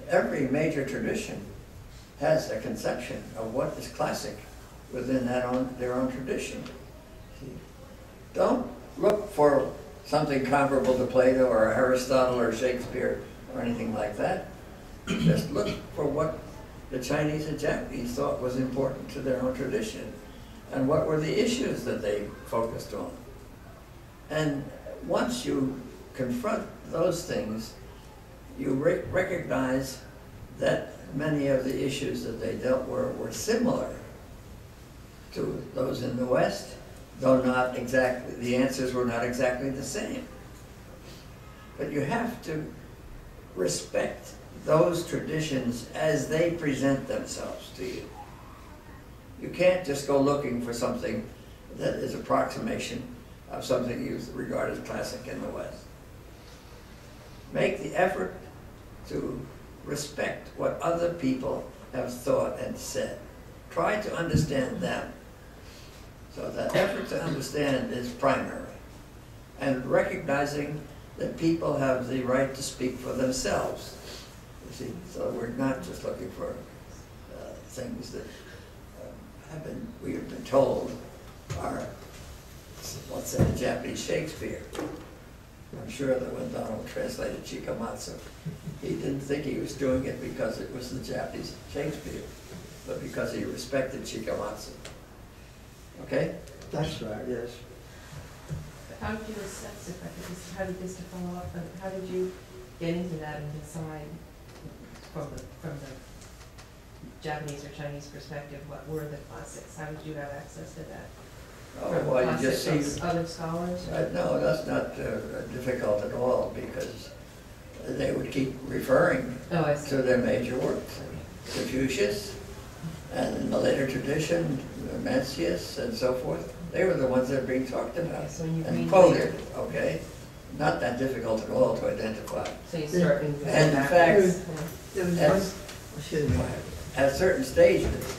every major tradition has a conception of what is classic within their own tradition. See? Don't look for something comparable to Plato or Aristotle or Shakespeare or anything like that. Just look for what the Chinese and Japanese thought was important to their own tradition and what were the issues that they focused on. And once you confront those things, you recognize that many of the issues that they dealt were similar to those in the West, though not exactly, the answers were not exactly the same. But you have to respect those traditions as they present themselves to you. You can't just go looking for something that is approximation of something you regard as classic in the West. Make the effort to respect what other people have thought and said. Try to understand them. So that effort to understand is primary. And recognizing that people have the right to speak for themselves. You see, so we're not just looking for things that we have been told are, let's say, Japanese Shakespeare. I'm sure that when Donald translated Chikamatsu, he didn't think he was doing it because it was the Japanese Shakespeare, but because he respected Chikamatsu. Okay? That's right, yes. How did you assess, if I could just, how did this to follow up, how did you get into that and decide from the Japanese or Chinese perspective, what were the classics? How did you have access to that? Oh, well, you just see other scholars? No, that's not difficult at all, because they would keep referring to their major works. Confucius, and in the later tradition, Mencius, and so forth. They were the ones that were being talked about and quoted, okay? Not that difficult at all to identify. So you start in and in fact, at certain stages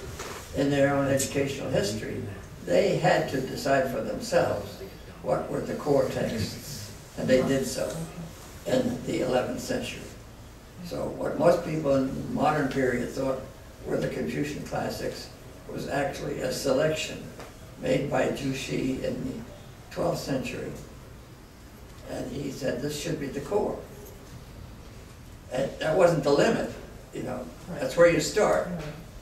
in their own educational history, they had to decide for themselves what were the core texts, and they did so in the 11th century. So what most people in the modern period thought were the Confucian classics was actually a selection made by Jushi in the 12th century. And he said this should be the core. And that wasn't the limit, you know. That's where you start,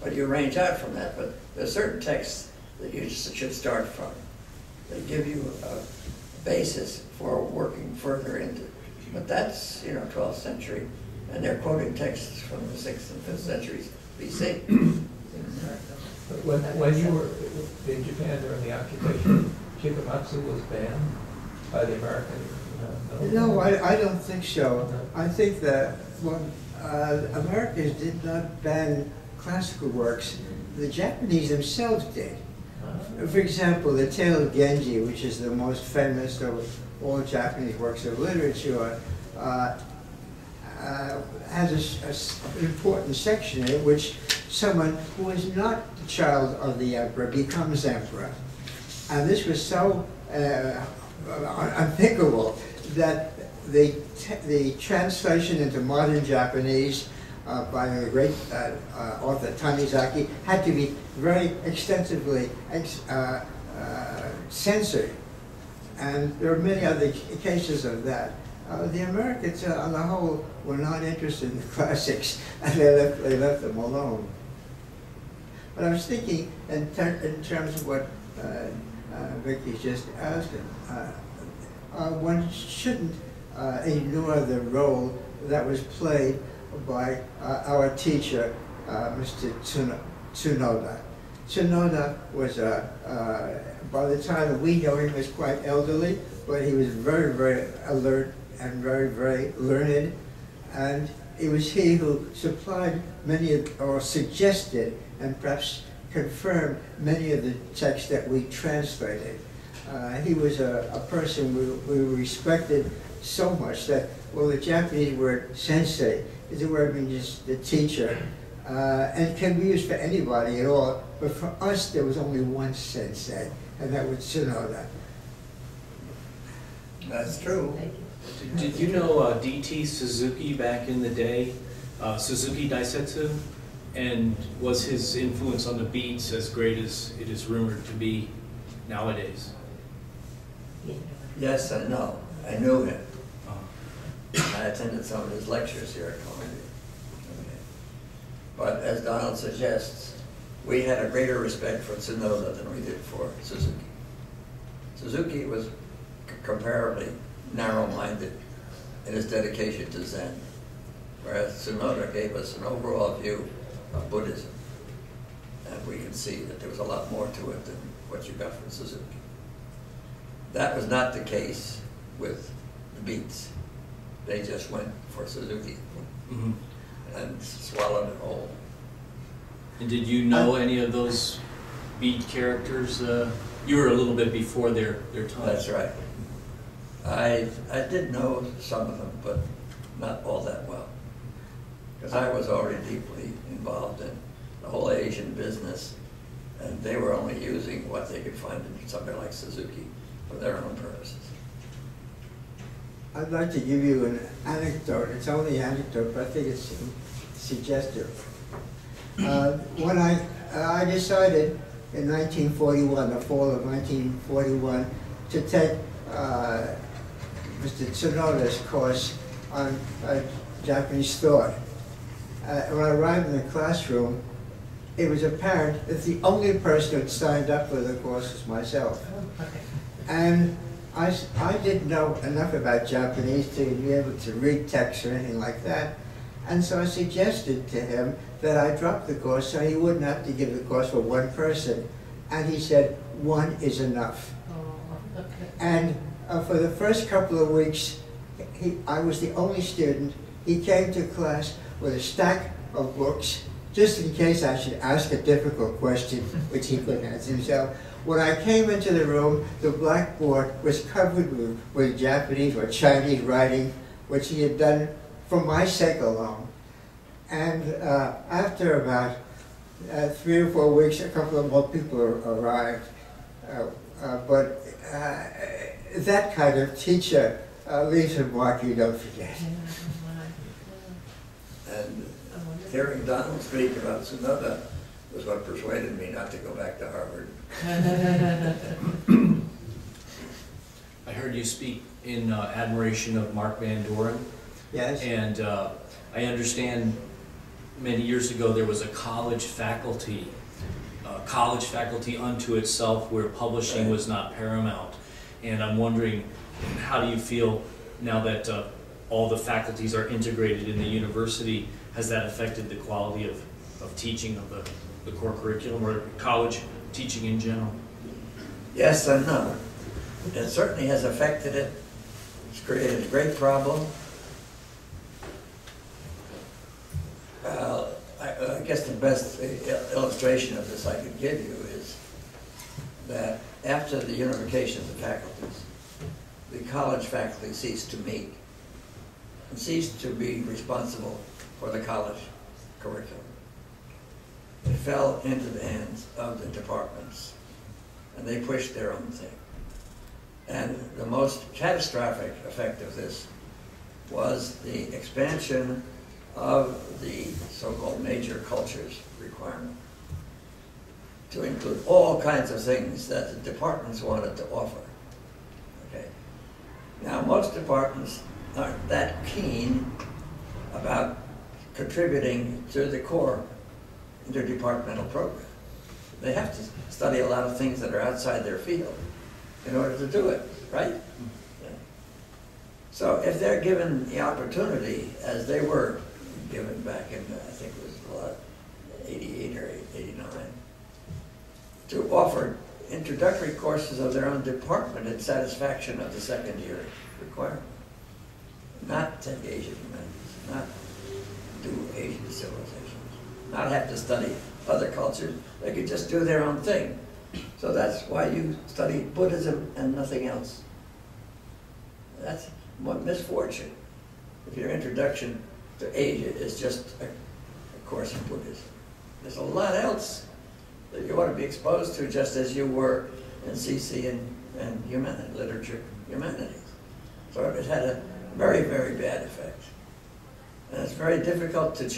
but you range out from that. But there's certain texts that you should start from. They give you a basis for working further into. But that's, you know, 12th century, and they're quoting texts from the 6th and 5th centuries BC. When you were in Japan during the occupation, Chikamatsu was banned by the American military? No, I don't think so. I think that when Americans did not ban classical works, the Japanese themselves did. For example, the Tale of Genji, which is the most famous of all Japanese works of literature, has an important section in which someone who is not the child of the emperor becomes emperor. And this was so unthinkable that the translation into modern Japanese by the great author Tanizaki had to be very extensively censored. And there are many other cases of that. The Americans, on the whole, were not interested in the classics, and they left them alone. But I was thinking, in terms of what Vicky just asked, one shouldn't ignore the role that was played by our teacher, Mr. Tsunoda. Tsunoda was, by the time that we know him, was quite elderly, but he was very, very alert and very, very learned. And it was he who supplied many of, or suggested, and perhaps confirmed many of the texts that we translated. He was a person we respected so much that, well, the Japanese word sensei is a word meaning just the teacher, and can be used for anybody at all, but for us there was only one sensei, and that was Tsunoda. That's true. Did you know D.T. Suzuki back in the day? Suzuki Daisetsu, and was his influence on the beats as great as it is rumored to be nowadays? Yes and no. I knew him. I attended some of his lectures here at Columbia. Okay. But as Donald suggests, we had a greater respect for Tsunoda than we did for Suzuki. Suzuki was comparably narrow-minded in his dedication to Zen, whereas Tsunoda gave us an overall view of Buddhism. And we can see that there was a lot more to it than what you got from Suzuki. That was not the case with the beats. They just went for Suzuki and swallowed it whole. And did you know any of those beat characters? You were a little bit before their time. That's right. I did know some of them, but not all that well. Because I was already deeply involved in the whole Asian business, and they were only using what they could find in something like Suzuki for their own purposes. I'd like to give you an anecdote. It's only an anecdote, but I think it's suggestive. When I decided in 1941, the fall of 1941, to take Mr. Tsunoda's course on Japanese thought. When I arrived in the classroom, it was apparent that the only person who had signed up for the course was myself. And I didn't know enough about Japanese to be able to read text or anything like that. And so I suggested to him that I drop the course so he wouldn't have to give the course for one person. And he said, one is enough. And for the first couple of weeks, I was the only student. He came to class with a stack of books, just in case I should ask a difficult question, which he couldn't answer himself. When I came into the room, the blackboard was covered with Japanese or Chinese writing, which he had done for my sake alone. And after about 3 or 4 weeks, a couple of more people arrived. But that kind of teacher leaves a mark you don't forget. And hearing Donald speak about Tsunoda was what persuaded me not to go back to Harvard. I heard you speak in admiration of Mark Van Doren. Yes. And I understand many years ago there was a college faculty unto itself where publishing was not paramount. And I'm wondering, how do you feel now that all the faculties are integrated in the university? Has that affected the quality of teaching of the core curriculum or college teaching in general? Yes and no. It certainly has affected it. It's created a great problem. I guess the best illustration of this I could give you is that after the unification of the faculties, the college faculty ceased to meet and ceased to be responsible for the college curriculum. It fell into the hands of the departments, and they pushed their own thing. And the most catastrophic effect of this was the expansion of the so-called major cultures requirement to include all kinds of things that the departments wanted to offer. Okay. Now, most departments aren't that keen about contributing to the core interdepartmental program. They have to study a lot of things that are outside their field in order to do it, right? Yeah. So if they're given the opportunity, as they were given back in, I think it was 88 or 89, to offer introductory courses of their own department in satisfaction of the second year requirement. Not take Asian humanities, not do Asian civilizations, not have to study other cultures. They could just do their own thing. So that's why you study Buddhism and nothing else. That's one misfortune. If your introduction to Asia is just a course in Buddhism. There's a lot else that you want to be exposed to, just as you were in CC and humanity, literature, humanities. So it had a very, very bad effect. And it's very difficult to change.